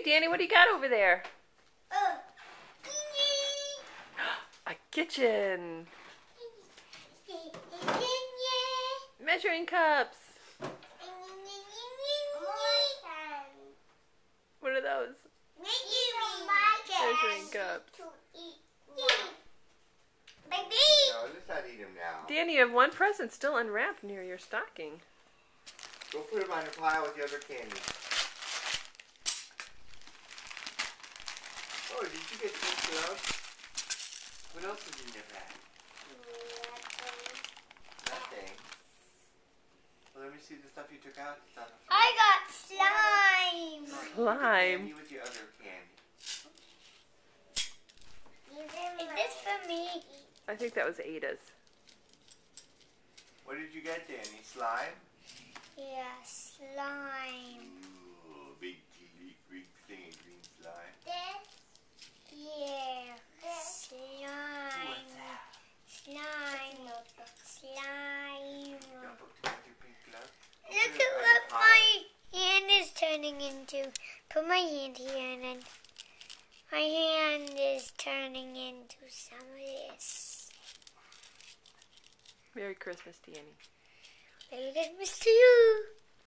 Hey, Danny, what do you got over there? A kitchen. Measuring cups. What are those? Measuring cups. No, let's not eat them now. Danny, you have one present still unwrapped near your stocking. Go put them on the pile with the other candy. Oh, did you get pink gloves? What else is in your bag? Nothing. Well, let me see the stuff you took out. It's on the floor. I got slime. Slime. Candy with your other candy. Is this for me? I think that was Ada's. What did you get, Danny? Slime? Yeah, slime. Ooh, big green thing, green slime. Yeah, slime. Slime. Slime. Look at what my hand is turning into. Put my hand here and then my hand is turning into some of this. Merry Christmas, Danny. Merry Christmas to you.